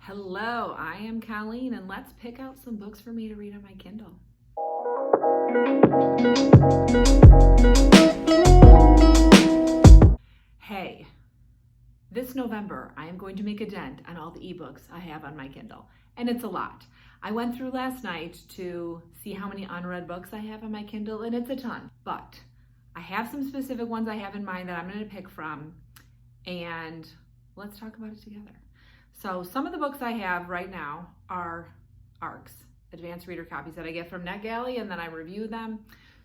Hello, I am Colleen, and let's pick out some books for me to read on my Kindle. Hey, this November, I am going to make a dent on all the ebooks I have on my Kindle, and it's a lot. I went through last night to see how many unread books I have on my Kindle, and it's a ton, but I have some specific ones I have in mind that I'm going to pick from, and let's talk about it together. So some of the books I have right now are ARCs, advanced reader copies that I get from NetGalley, and then I review them.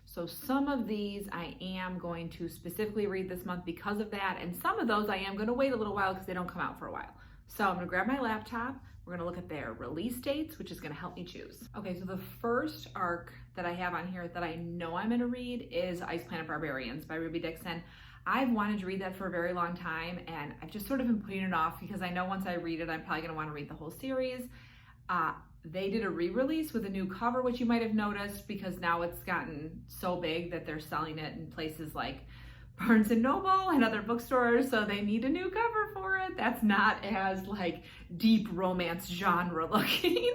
So some of these I am going to specifically read this month because of that, and some of those I am going to wait a little while because they don't come out for a while. So I'm going to grab my laptop. We're going to look at their release dates, which is going to help me choose. Okay, so the first ARC that I have on here that I know I'm going to read is Ice Planet Barbarians by Dixon. I've wanted to read that for a very long time, and I've just sort of been putting it off because I know once I read it, I'm probably going to want to read the whole series. They did a re-release with a new cover, which you might have noticed because now it's gotten so big that they're selling it in places like Barnes & Noble and other bookstores, so they need a new cover for it. That's not as like deep romance genre looking.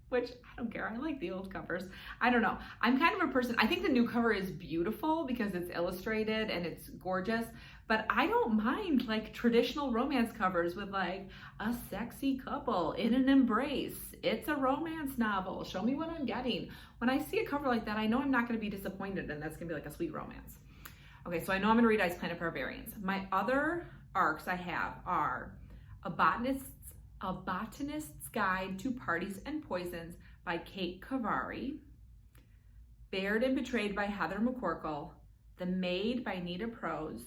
Which I don't care. I like the old covers. I don't know. I'm kind of a person, I think the new cover is beautiful because it's illustrated and it's gorgeous, but I don't mind like traditional romance covers with like a sexy couple in an embrace. It's a romance novel. Show me what I'm getting. When I see a cover like that, I know I'm not going to be disappointed and that's going to be like a sweet romance. Okay, so I know I'm going to read Ice Planet Barbarians. My other ARCs I have are A Botanist's Guide to Parties and Poisons by Khavari, Bared and Betrayed by Heather McCorkle, The Maid by Nita Prose,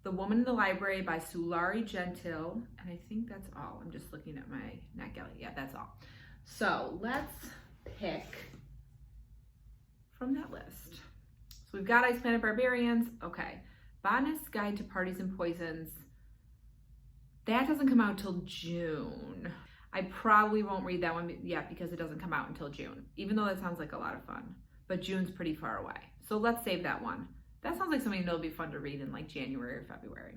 The Woman in the Library by Sulari, Gentill, and I think that's all. I'm just looking at my NetGalley. Yeah, that's all. So let's pick from that list. So we've got Ice Planet Barbarians. Okay, Botanist's Guide to Parties and Poisons. That doesn't come out till June. I probably won't read that one yet because it doesn't come out until June, even though that sounds like a lot of fun. But June's pretty far away. So let's save that one. That sounds like something that'll be fun to read in like January or February.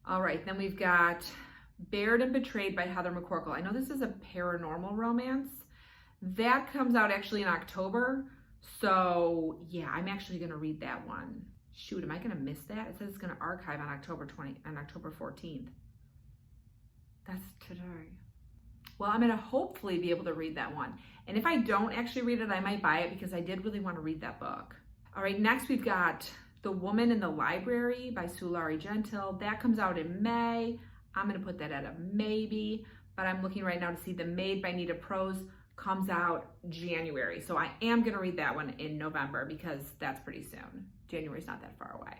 All right, then we've got Bared and Betrayed by Heather McCorkle. I know this is a paranormal romance. That comes out actually in October. So yeah, I'm actually gonna read that one. Shoot, am I gonna miss that? It says it's gonna archive on October 14th. That's today. Well, I'm gonna hopefully be able to read that one. And if I don't actually read it, I might buy it because I did really want to read that book. All right, next we've got The Woman in the Library by Sulari, Gentill. That comes out in May. I'm gonna put that at a maybe, but I'm looking right now to see The Maid by Nita Prose comes out January. So I am gonna read that one in November because that's pretty soon. January's not that far away.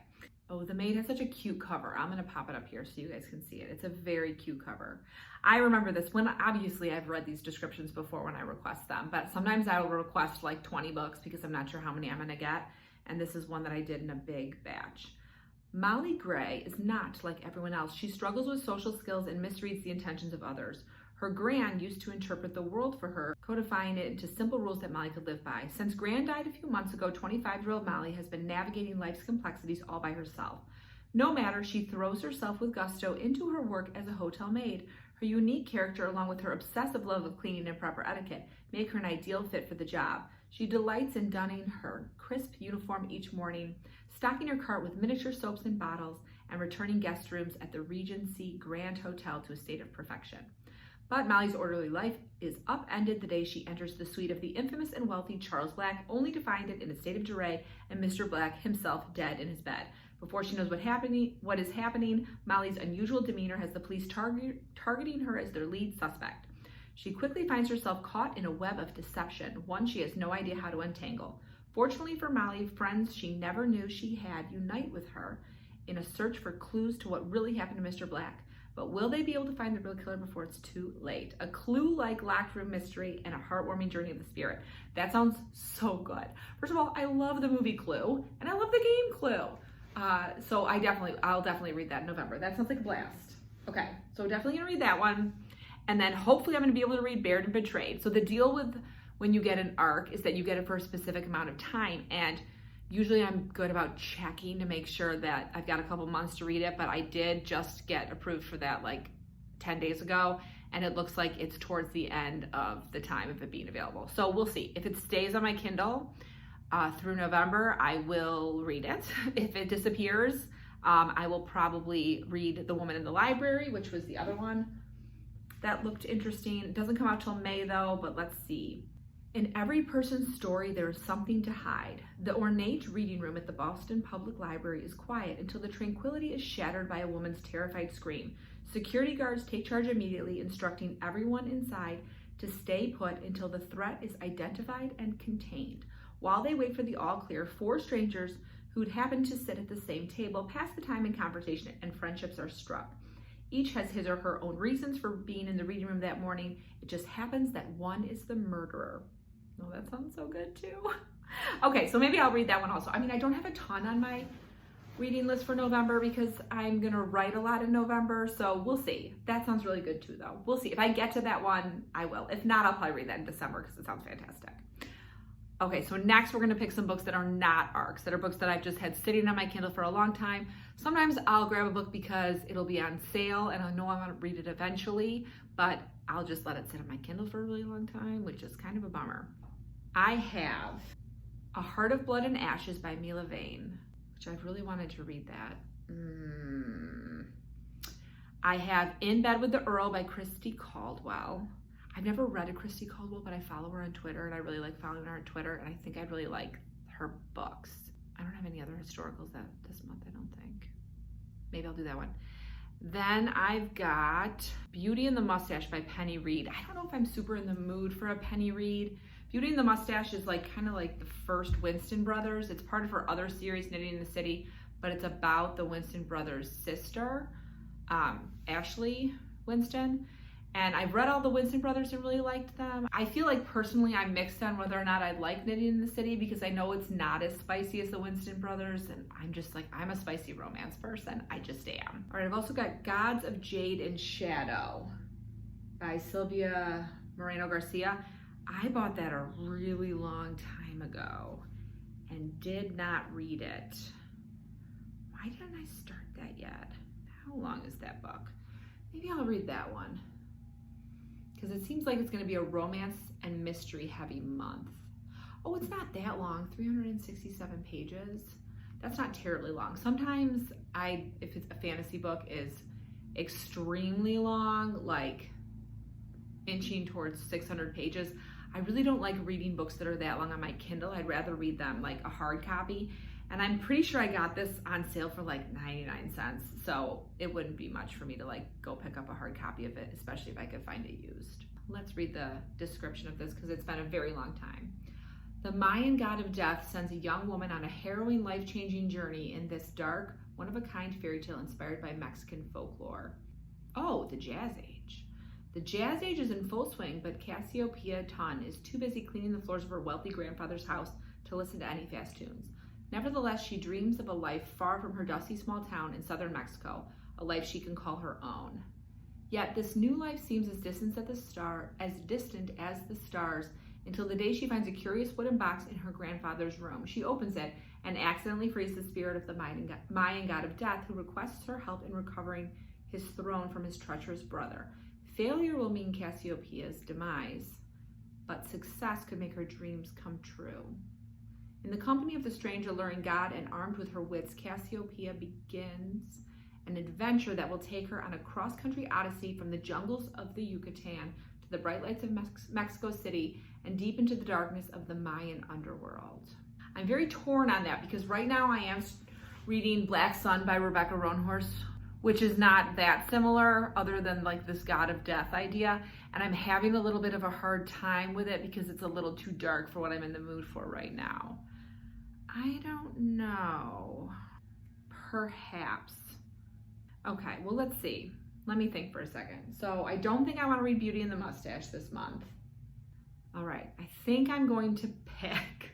Oh, The Maid has such a cute cover. I'm gonna pop it up here so you guys can see it. It's a very cute cover. I remember this when, obviously I've read these descriptions before when I request them, but sometimes I will request like 20 books because I'm not sure how many I'm gonna get. And this is one that I did in a big batch. Molly Gray is not like everyone else. She struggles with social skills and misreads the intentions of others. Her Gran used to interpret the world for her, codifying it into simple rules that Molly could live by. Since Gran died a few months ago, 25-year-old Molly has been navigating life's complexities all by herself. No matter, she throws herself with gusto into her work as a hotel maid. Her unique character, along with her obsessive love of cleaning and proper etiquette, make her an ideal fit for the job. She delights in donning her crisp uniform each morning, stocking her cart with miniature soaps and bottles, and returning guest rooms at the Regency Grand Hotel to a state of perfection. But Molly's orderly life is upended the day she enters the suite of the infamous and wealthy Charles Black, only to find it in a state of disarray and Mr. Black himself dead in his bed. Before she knows what is happening, Molly's unusual demeanor has the police targeting her as their lead suspect. She quickly finds herself caught in a web of deception, one she has no idea how to untangle. Fortunately for Molly, friends she never knew she had unite with her in a search for clues to what really happened to Mr. Black. But will they be able to find the real killer before it's too late? A clue-like locked room mystery and a heartwarming journey of the spirit. That sounds so good. First of all, I love the movie Clue, and I love the game Clue. So I'll definitely read that in November. That sounds like a blast. Okay, so definitely gonna read that one. And then hopefully I'm gonna be able to read Bared and Betrayed. So the deal with when you get an ARC is that you get it for a specific amount of time. And usually I'm good about checking to make sure that I've got a couple months to read it, but I did just get approved for that like 10 days ago, and it looks like it's towards the end of the time of it being available. So we'll see. If it stays on my Kindle through November, I will read it. If it disappears, I will probably read The Woman in the Library, which was the other one that looked interesting. It doesn't come out till May though, but let's see. In every person's story, there is something to hide. The ornate reading room at the Boston Public Library is quiet until the tranquility is shattered by a woman's terrified scream. Security guards take charge immediately, instructing everyone inside to stay put until the threat is identified and contained. While they wait for the all clear, 4 strangers who'd happened to sit at the same table pass the time in conversation, and friendships are struck. Each has his or her own reasons for being in the reading room that morning. It just happens that one is the murderer. Oh, that sounds so good too. Okay, so maybe I'll read that one also. I mean, I don't have a ton on my reading list for November because I'm gonna write a lot in November, so we'll see. That sounds really good too though. We'll see. If I get to that one, I will. If not, I'll probably read that in December because it sounds fantastic. Okay, so next we're gonna pick some books that are not ARCs, that are books that I've just had sitting on my Kindle for a long time. Sometimes I'll grab a book because it'll be on sale and I know I wanna read it eventually, but I'll just let it sit on my Kindle for a really long time, which is kind of a bummer. I have A Heart of Blood and Ashes by Milla Vane, which I've really wanted to read that. I have In Bed with the Earl by Christi Caldwell. I've never read a Christi Caldwell, but I follow her on Twitter and I really like following her on Twitter, and I think I'd really like her books. I don't have any other historicals this month, I don't think. Maybe I'll do that one. Then I've got Beauty and the Mustache by Penny Reid. I don't know if I'm super in the mood for a Penny Reid. Beauty and the Mustache is like kind of like the first Winston brothers. It's part of her other series, Knitting in the City, but it's about the Winston brothers' sister, Ashley Winston. And I've read all the Winston brothers and really liked them. I feel like personally I'm mixed on whether or not I like Knitting in the City because I know it's not as spicy as the Winston brothers, and I'm just like, I'm a spicy romance person. I just am. All right, I've also got Gods of Jade and Shadow by Silvia Moreno-Garcia. I bought that a really long time ago and did not read it. Why didn't I start that yet? How long is that book? Maybe I'll read that one, because it seems like it's going to be a romance and mystery heavy month. Oh, it's not that long, 367 pages. That's not terribly long. Sometimes if it's a fantasy book, is extremely long, like inching towards 600 pages. I really don't like reading books that are that long on my Kindle. I'd rather read them like a hard copy. And I'm pretty sure I got this on sale for like 99 cents. So it wouldn't be much for me to like go pick up a hard copy of it, especially if I could find it used. Let's read the description of this because it's been a very long time. The Mayan god of death sends a young woman on a harrowing, life-changing journey in this dark, one-of-a-kind fairy tale inspired by Mexican folklore. Oh, the Jazz Age. The Jazz Age is in full swing, but Cassiopeia Tunn is too busy cleaning the floors of her wealthy grandfather's house to listen to any fast tunes. Nevertheless, she dreams of a life far from her dusty small town in southern Mexico, a life she can call her own. Yet this new life seems as distant as the stars until the day she finds a curious wooden box in her grandfather's room. She opens it and accidentally frees the spirit of the Mayan god of death, who requests her help in recovering his throne from his treacherous brother. Failure will mean Cassiopeia's demise, but success could make her dreams come true. In the company of the strange, alluring god and armed with her wits, Cassiopeia begins an adventure that will take her on a cross-country odyssey from the jungles of the Yucatan to the bright lights of Mexico City and deep into the darkness of the Mayan underworld. I'm very torn on that because right now I am reading Black Sun by Rebecca Roanhorse, which is not that similar other than like this god of death idea. And I'm having a little bit of a hard time with it because it's a little too dark for what I'm in the mood for right now. I don't know. Perhaps. Okay, well, let's see. Let me think for a second. So I don't think I want to read Beauty and the Mustache this month. All right, I think I'm going to pick.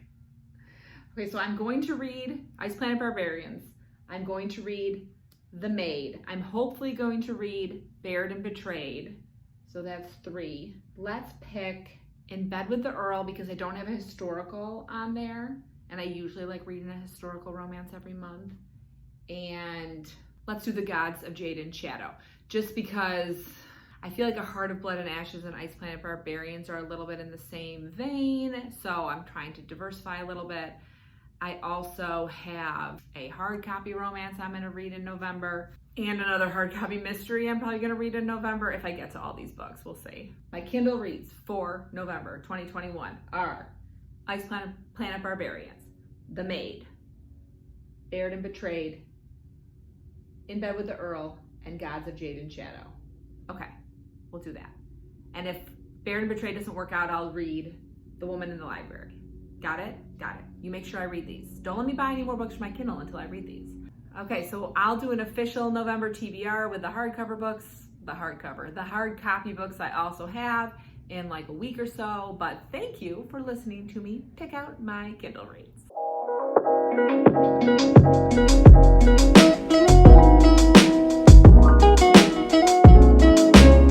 Okay, so I'm going to read Ice Planet Barbarians. I'm going to read The Maid. I'm hopefully going to read Bared and Betrayed. So that's 3. Let's pick In Bed with the Earl because I don't have a historical on there. And I usually like reading a historical romance every month. And let's do The Gods of Jade and Shadow. Just because I feel like A Heart of Blood and Ashes and Ice Planet Barbarians are a little bit in the same vein, so I'm trying to diversify a little bit. I also have a hard copy romance I'm going to read in November, and another hard copy mystery I'm probably going to read in November if I get to all these books. We'll see. My Kindle reads for November 2021 are Ice Planet Barbarians, The Maid, Bared and Betrayed, In Bed with the Earl, and Gods of Jade and Shadow. Okay, we'll do that. And if Bared and Betrayed doesn't work out, I'll read The Woman in the Library. Got it? Got it. You make sure I read these. Don't let me buy any more books for my Kindle until I read these. Okay, so I'll do an official November TBR with the hardcover books, the hard copy books I also have in like a week or so. But thank you for listening to me pick out my Kindle reads.